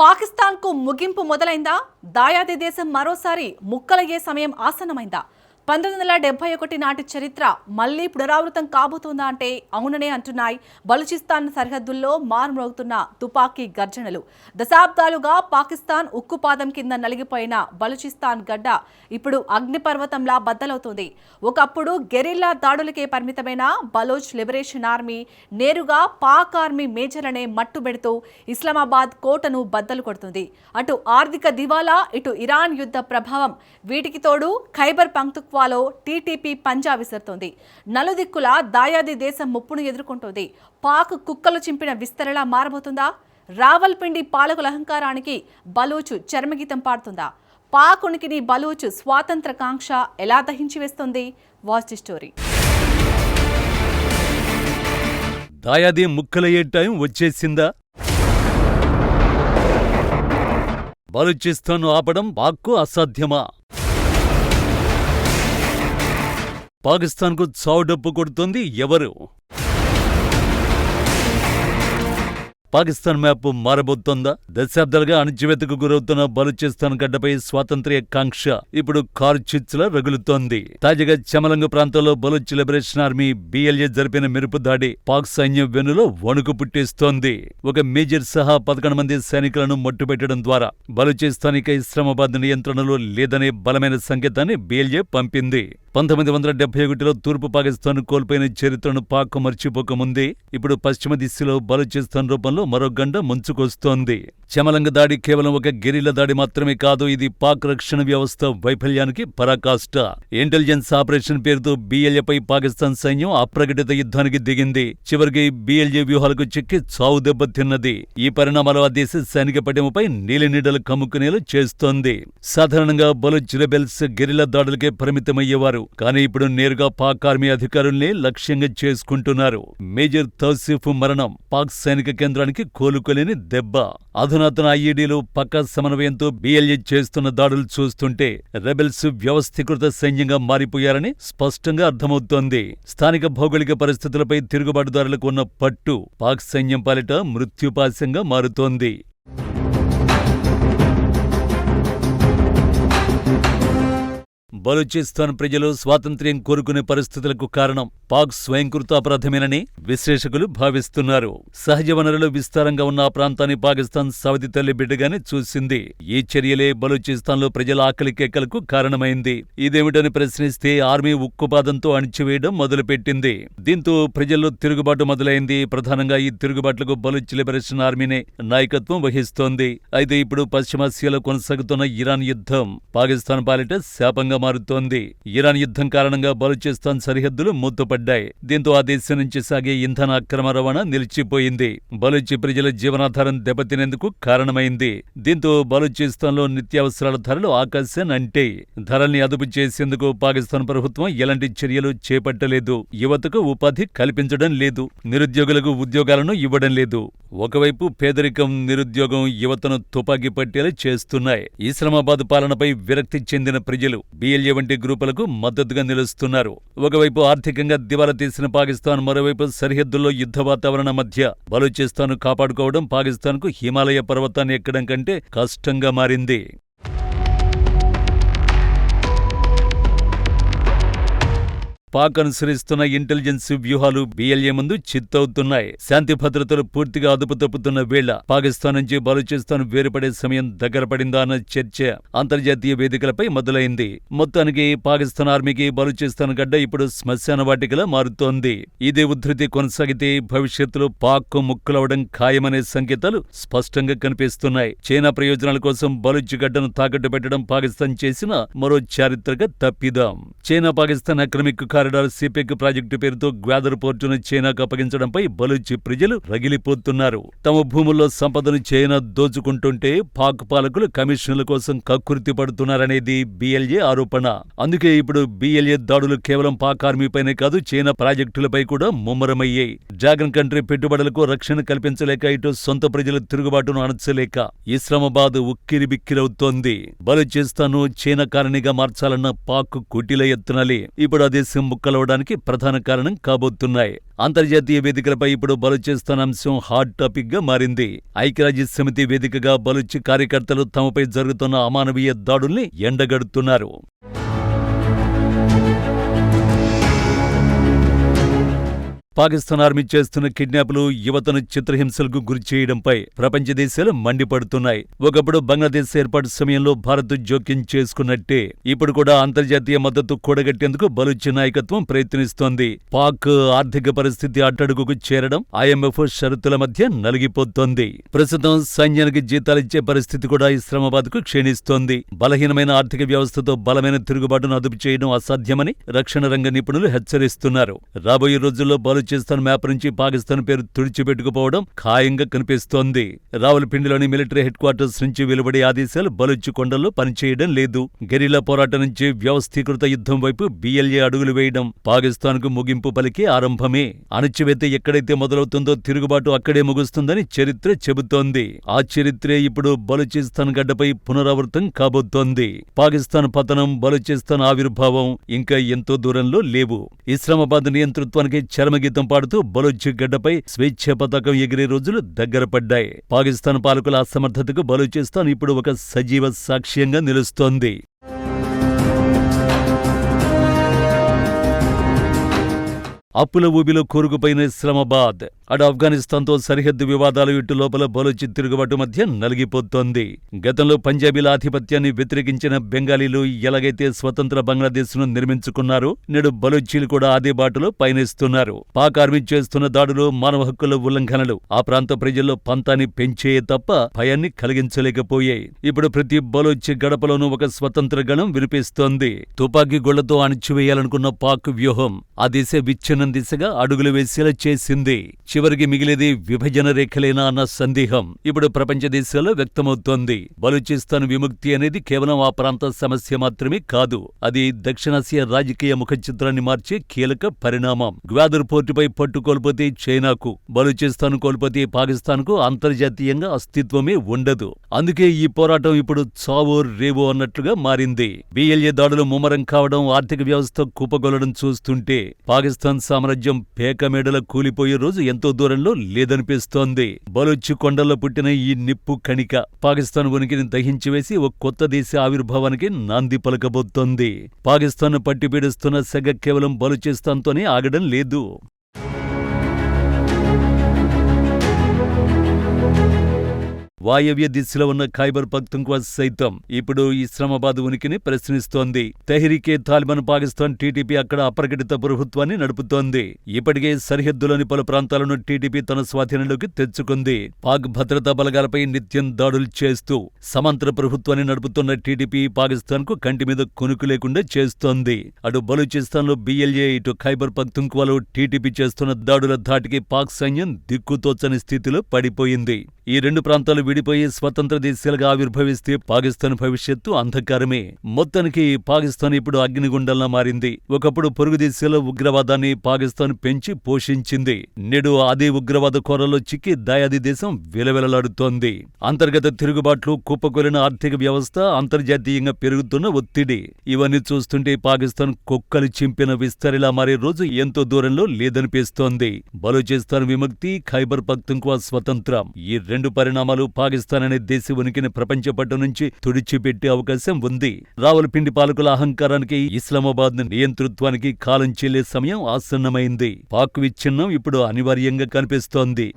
పాకిస్తాన్కు ముగింపు మొదలైందా? దాయాది దేశం మరోసారి ముక్కలయ్యే సమయం ఆసన్నమైందా? 1971 నాటి చరిత్ర మళ్లీ పునరావృతం కాబోతోందా అంటే అవుననే అంటున్నాయి బలూచిస్తాన్ సరిహద్దుల్లో మారుమ్రోగుతున్న తుపాకీ గర్జనలు. దశాబ్దాలుగా పాకిస్తాన్ ఉక్కుపాదం కింద నలిగిపోయిన బలూచిస్తాన్ గడ్డ ఇప్పుడు అగ్నిపర్వతంలా బద్దలవుతోంది. ఒకప్పుడు గెరిల్లా దాడులకే పరిమితమైన బలోచ్ లిబరేషన్ ఆర్మీ నేరుగా పాక్ ఆర్మీ మేజర్లనే మట్టుబెడుతూ ఇస్లామాబాద్ కోటను బద్దలు కొడుతుంది. అటు ఆర్థిక దివాలా, ఇటు ఇరాన్ యుద్ధ ప్రభావం, వీటికి తోడు ఖైబర్ పంక్తుక్వాలో టీటీపీ పంజా విసురుతోంది. నలుదిక్కుల దాయాది దేశం ముప్పును ఎదుర్కొంటోంది. పాక్ కుక్కలు చింపిన విస్తరలా మారబోతుందా? రావల్పిండి పాలకుల అహంకారానికి బలూచ్ చర్మగీతం పాడుతుందా? పాక్ ఉనికిని బలూచ్ స్వాతంత్ర కాంక్ష ఎలా దహించి వేస్తుంది? Watch the story. దాయాది ముక్కలయ్యే టైం వచ్చేసిందా? బలూచిస్తాన్ ఆపడం పాక్కు అసాధ్యమా? పాకిస్తాన్కు చావుడప్పు కొడుతోంది ఎవరు? పాకిస్తాన్ మ్యాప్ మారబోతోందా? దశాబ్దాలుగా అణచివేతకు గురవుతున్న బలూచిస్తాన్ గడ్డపై స్వాతంత్ర్య కాంక్ష ఇప్పుడు కారు చిచ్చులా రగులుతోంది. తాజాగా చమలంగ్ ప్రాంతంలో బలూచ్ లిబరేషన్ ఆర్మీ బిఎల్ఏ జరిపిన మెరుపు దాడి పాక్ సైన్యం వెన్నులో వణుకు పుట్టిస్తోంది. ఒక మేజర్ సహా 11 మంది సైనికులను మట్టుబెట్టడం ద్వారా బలూచిస్తానిక ఇస్లామాబాద్ నియంత్రణలో లేదనే బలమైన సంకేతాన్ని బిఎల్ఏ పంపింది. 1971లో తూర్పు పాకిస్తాన్ కోల్పోయిన చరిత్రను పాక్ మర్చిపోకముందే ఇప్పుడు పశ్చిమ దిశలో బలూచిస్తాన్ రూపంలో మరో గండ ముంచుకొస్తోంది. చమలంగ్ దాడి కేవలం ఒక గెరిల్లా దాడి మాత్రమే కాదు, ఇది పాక్ రక్షణ వ్యవస్థ వైఫల్యానికి పరాకాష్ట. ఇంటెలిజెన్స్ ఆపరేషన్ పేరుతో బిఎల్ఏపై పాకిస్తాన్ సైన్యం అప్రకటిత యుద్ధానికి దిగింది. చివరికి బిఎల్ఏ వ్యూహాలకు చిక్కి చావు దెబ్బతిన్నది. ఈ పరిణామాలు ఆ దేశ సైనిక పటిమపై నీలినీడలు కమ్ముకునేలా చేస్తోంది. సాధారణంగా బలూచ్ రెబెల్స్ గెరిల్లా దాడులకే పరిమితమయ్యేవారు. కానీ ఇప్పుడు నేరుగా పాక్ ఆర్మీ అధికారుల్నే లక్ష్యంగా చేసుకుంటున్నారు. మేజర్ తౌసిఫ్ మరణం పాక్ సైనిక కేంద్రానికి కోలుకోలేని దెబ్బ. అధునాతన ఐఈడీలు పక్కా సమన్వయంతో బిఎల్ఏ చేస్తున్న దాడులు చూస్తుంటే రెబెల్స్ వ్యవస్థీకృత సైన్యంగా మారిపోయారని స్పష్టంగా అర్థమవుతోంది. స్థానిక భౌగోళిక పరిస్థితులపై తిరుగుబాటుదారులకు ఉన్న పట్టు పాక్ సైన్యం పాలిట మృత్యుపాశంగా మారుతోంది. బలూచిస్తాన్ ప్రజలు స్వాతంత్ర్యం కోరుకునే పరిస్థితులకు కారణం పాక్ స్వయంకృత అపరాధమేనని విశ్లేషకులు భావిస్తున్నారు. సహజ వనరులు విస్తారంగా ఉన్న ఆ ప్రాంతాన్ని పాకిస్తాన్ సవతి తల్లి బిడ్డగానే చూసింది. ఈ చర్యలే బలూచిస్తాన్లో ప్రజల ఆకలి కేకలకు కారణమైంది. ఇదేమిటని ప్రశ్నిస్తే ఆర్మీ ఉక్కుపాదంతో అణిచివేయడం మొదలుపెట్టింది. దీంతో ప్రజల్లో తిరుగుబాటు మొదలైంది. ప్రధానంగా ఈ తిరుగుబాట్లకు బలూచ్ లిబరేషన్ ఆర్మీనే నాయకత్వం వహిస్తోంది. అయితే ఇప్పుడు పశ్చిమాసియాలో కొనసాగుతున్న ఇరాన్ యుద్ధం పాకిస్తాన్ పాలిట శాపంగా మారుతోంది. ఇరాన్ యుద్ధం కారణంగా బలూచిస్తాన్ సరిహద్దులు మూతపడ్డాయి. దీంతో ఆ దేశం నుంచి సాగే ఇంధన అక్రమ రవాణా నిలిచిపోయింది. బలూచి ప్రజల జీవనాధారం దెబ్బతినేందుకు కారణమైంది. దీంతో బలూచిస్తాన్లో నిత్యావసరాల ధరలు ఆకాశాన్ని అంటాయి. ధరల్ని అదుపు చేసేందుకు పాకిస్తాన్ ప్రభుత్వం ఎలాంటి చర్యలు చేపట్టలేదు. యువతకు ఉపాధి కల్పించడం లేదు. నిరుద్యోగులకు ఉద్యోగాలను ఇవ్వడం లేదు. ఒకవైపు పేదరికం, నిరుద్యోగం యువతను తుపాకీ పట్టేలా చేస్తున్నాయి. ఇస్లామాబాద్ పాలనపై విరక్తి చెందిన ప్రజలు బిఎల్ఏ వంటి గ్రూపులకు మద్దతుగా నిలుస్తున్నారు. ఒకవైపు ఆర్థికంగా దివాలా తీసిన పాకిస్తాన్, మరోవైపు సరిహద్దుల్లో యుద్ధ వాతావరణం మధ్య బలూచిస్తాన్ కాపాడుకోవడం పాకిస్తాన్కు హిమాలయ పర్వతాన్ని ఎక్కడం కంటే కష్టంగా మారింది. పాక్ అనుసరిస్తున్న ఇంటెలిజెన్స్ వ్యూహాలు బిఎల్ఏ ముందు చిత్తవుతున్నాయి. శాంతి భద్రతలు పూర్తిగా అదుపు తప్పుతున్న వేళ పాకిస్తాన్ నుంచి బలూచిస్తాన్ వేరుపడే సమయం దగ్గర పడిందా అన్న చర్చ అంతర్జాతీయ వేదికలపై మొదలైంది. మొత్తానికి పాకిస్తాన్ ఆర్మీకి బలూచిస్తాన్ గడ్డ ఇప్పుడు శ్మశాన వాటికలా మారుతోంది. ఇదే ఉధృతి కొనసాగితే భవిష్యత్తులో పాక్ ముక్కలవడం ఖాయమనే సంకేతాలు స్పష్టంగా కనిపిస్తున్నాయి. చైనా ప్రయోజనాల కోసం బలూచ్ గడ్డను తాకట్టు పెట్టడం పాకిస్తాన్ చేసిన మరో చారిత్రక తప్పిదం. చైనా పాకిస్తాన్ అక్రమిక్ కారిడార్ సిపెక్ ప్రాజెక్టు పేరుతో గ్వాదర్ పోర్టును చైనాకు అప్పగించడంపై బలూచి ప్రజలు రగిలిపోతున్నారు. తమ భూముల్లో సంపదను చైనా దోచుకుంటుంటే పాక్ పాలకులు కమిషన్ల కోసం కక్కుర్తి పడుతున్నారనేది బిఎల్ఏ ఆరోపణ. అందుకే ఇప్పుడు బిఎల్ఏ దాడులు కేవలం పాక్ ఆర్మీపైనే కాదు, చైనా ప్రాజెక్టులపై కూడా ముమ్మరమయ్యాయి. డ్రాగన్ కంట్రీ పెట్టుబడులకు రక్షణ కల్పించలేక, ఇటు సొంత ప్రజల తిరుగుబాటును అణచలేక ఇస్లామాబాద్ ఉక్కిరిబిక్కిరవుతోంది. బలూచిస్తాన్ చైనా కాలనీగా మార్చాలన్న పాక్ కుటిల యత్నాలే ఇప్పుడు ఆ దేశం ముక్కలవడానికి ప్రధాన కారణం కాబోతున్నాయి. అంతర్జాతీయ వేదికలపై ఇప్పుడు బలూచిస్తాన్ అంశం హాట్ టాపిక్ గా మారింది. ఐక్యరాజ్య సమితి వేదికగా బలూచి కార్యకర్తలు తమపై జరుగుతున్న అమానవీయ దాడుల్ని ఎండగడుతున్నారు. పాకిస్తాన్ ఆర్మీ చేస్తున్న కిడ్నాపులు, యువతను చిత్రహింసలకు గురిచేయడంపై ప్రపంచ దేశాలు మండిపడుతున్నాయి. ఒకప్పుడు బంగ్లాదేశ్ ఏర్పాటు సమయంలో భారత్ జోక్యం చేసుకున్నట్టే ఇప్పుడు కూడా అంతర్జాతీయ మద్దతు కూడగట్టేందుకు బలూచి నాయకత్వం ప్రయత్నిస్తోంది. పాక్ ఆర్థిక పరిస్థితి అట్టడుగుకు చేరడం, IMF షరతుల మధ్య నలిగిపోతోంది. ప్రస్తుతం సైన్యానికి జీతాలిచ్చే పరిస్థితి కూడా ఇస్లామాబాద్ కు క్షీణిస్తోంది. బలహీనమైన ఆర్థిక వ్యవస్థతో బలమైన తిరుగుబాటును అదుపు చేయడం అసాధ్యమని రక్షణ రంగ నిపుణులు హెచ్చరిస్తున్నారు. రాబోయే రోజుల్లో బలూచిస్తాన్ మ్యాప్ నుంచి పాకిస్తాన్ పేరు తుడిచిపెట్టుకుపోవడం ఖాయంగా కనిపిస్తోంది. రావల్పిండిలోని మిలిటరీ హెడ్ క్వార్టర్స్ నుంచి వెలువడే ఆదేశాలు బలూచి కొండల్లో పనిచేయడం లేదు. గెరిల్లా పోరాటం నుంచి వ్యవస్థీకృత యుద్ధం వైపు BLA అడుగులు వేయడం పాకిస్తాన్ కు ముగింపు పలికే ఆరంభమే. అణచివేత ఎక్కడైతే మొదలవుతుందో తిరుగుబాటు అక్కడే ముగుస్తుందని చరిత్ర చెబుతోంది. ఆ చరిత్రే ఇప్పుడు బలూచిస్తాన్ గడ్డపై పునరావృతం కాబోతోంది. పాకిస్తాన్ పతనం, బలూచిస్తాన్ ఆవిర్భావం ఇంకా ఎంతో దూరంలో లేవు. ఇస్లామాబాద్ నియంతృత్వానికి చరమగీతం పాడుతూ బలూచి గడ్డపై స్వేచ్ఛ పతాకం ఎగిరే రోజులు దగ్గర పడ్డాయి. పాకిస్తాన్ పాలకుల అసమర్థతకు బలూచిస్తాన్ ఇప్పుడు ఒక సజీవ సాక్ష్యంగా నిలుస్తోంది. అప్పుల ఊబిలో కూరుకుపోయిన ఇస్లామాబాద్, అటు ఆఫ్ఘనిస్తాన్తో సరిహద్దు వివాదాలు, ఇటు లోపల బలూచి తిరుగుబాటు మధ్య నలిగిపోతోంది. గతంలో పంజాబీల ఆధిపత్యాన్ని వ్యతిరేకించిన బెంగాలీలు ఎలాగైతే స్వతంత్ర బంగ్లాదేశ్ను నిర్మించుకున్నారో, నేడు బలూచీలు కూడా అదే బాటలో పయనిస్తున్నారు. పాక్ ఆర్మీ చేస్తున్న దాడులు, మానవ హక్కుల ఉల్లంఘనలు ఆ ప్రాంత ప్రజల్లో పంతాన్ని పెంచేయే తప్ప భయాన్ని కలిగించలేకపోయాయి. ఇప్పుడు ప్రతి బలూచి గడపలోనూ ఒక స్వతంత్ర గణం వినిపిస్తోంది. తుపాకీ గొళ్లతో అణిచివేయాలనుకున్న పాక్ వ్యూహం ఆ దేశ విచ్ఛిన్నం దిశగా అడుగులు వేసేలా చేసింది. చివరికి మిగిలేది విభజన రేఖలేనా అన్న సందేహం ఇప్పుడు ప్రపంచ దేశాల్లో వ్యక్తమవుతోంది. బలూచిస్తాన్ విముక్తి అనేది కేవలం ఆ ప్రాంత సమస్య మాత్రమే కాదు. అది దక్షిణాసియా రాజకీయ ముఖ చిత్రాన్ని మార్చే కీలక పరిణామం. గ్వాదర్ పోర్టుపై పట్టు కోల్పోతే చైనాకు, బలూచిస్తాన్ కోల్పోతే పాకిస్తాన్కు అంతర్జాతీయంగా అస్తిత్వమే ఉండదు. అందుకే ఈ పోరాటం ఇప్పుడు చావో రేవో అన్నట్లుగా మారింది. BLA దాడులు ముమ్మరం కావడం, ఆర్థిక వ్యవస్థ కుప్పగొలడం చూస్తుంటే పాకిస్తాన్ సామ్రాజ్యం పేకమేడల కూలిపోయే రోజు ఎంతో దూరంలో లేదనిపిస్తోంది. బలూచి కొండల్లో పుట్టిన ఈ నిప్పు కణిక పాకిస్తాన్ ఉనికిని దహించివేసి ఓ కొత్త దేశ ఆవిర్భావానికి నాంది పలకబోతోంది. పాకిస్తాన్ పట్టిపీడిస్తున్న సెగ కేవలం బలూచిస్తాన్తోనే ఆగడం లేదు. వాయవ్య దిశలో ఉన్న ఖైబర్ పఖ్తుంఖ్వా సైతం ఇప్పుడు ఇస్లామాబాద్ ఉనికిని ప్రశ్నిస్తోంది. తెహ్రీకే తాలిబాన్ పాకిస్తాన్ TTP అక్కడ అప్రకటిత ప్రభుత్వాన్ని నడుపుతోంది. ఇప్పటికే సరిహద్దులోని పలు ప్రాంతాలను TTP తన స్వాధీనంలోకి తెచ్చుకుంది. పాక్ భద్రతా బలగాలపై నిత్యం దాడులు చేస్తూ సమాంతర ప్రభుత్వాన్ని నడుపుతున్న TTP పాకిస్తాన్ కు కంటి మీద కొనుకు లేకుండా చేస్తోంది. అటు బలూచిస్తాన్లో BLA, ఇటు ఖైబర్ పఖ్తుంఖ్వాలో TTP చేస్తున్న దాడుల ధాటికి పాక్ సైన్యం దిక్కుతోచని స్థితిలో పడిపోయింది. ఈ రెండు ప్రాంతాలు విడిపోయి స్వతంత్ర దేశాలుగా ఆవిర్భవిస్తే పాకిస్తాన్ భవిష్యత్తు అంధకారమే. మొత్తానికి పాకిస్తాన్ ఇప్పుడు అగ్నిగుండంలా మారింది. ఒకప్పుడు పొరుగు దేశాల ఉగ్రవాదాన్ని పాకిస్తాన్ పెంచి పోషించింది. నేడు అదే ఉగ్రవాద కోరల్లో చిక్కి దాయాది దేశం విలవిలలాడుతోంది. అంతర్గత తిరుగుబాట్లు, కుప్పకొలిన ఆర్థిక వ్యవస్థ, అంతర్జాతీయంగా పెరుగుతున్న ఒత్తిడి, ఇవన్నీ చూస్తుంటే పాకిస్తాన్ కుక్కలు చింపిన విస్తరిలా మారే రోజు ఎంతో దూరంలో లేదనిపిస్తోంది. బలూచిస్తాన్ విముక్తి, ఖైబర్ పఖ్తుంఖ్వా స్వతంత్రం, ఈ రెండు పరిణామాలు పాకిస్తాన్ అనే దేశ ఉనికిని ప్రపంచ పట్టు నుంచి తుడిచిపెట్టే అవకాశం ఉంది. రావల్పిండి పాలకుల అహంకారానికి, ఇస్లామాబాద్ నియంతృత్వానికి కాలం చెల్లే సమయం ఆసన్నమైంది. పాక్ విచ్ఛిన్నం ఇప్పుడు అనివార్యంగా కనిపిస్తోంది.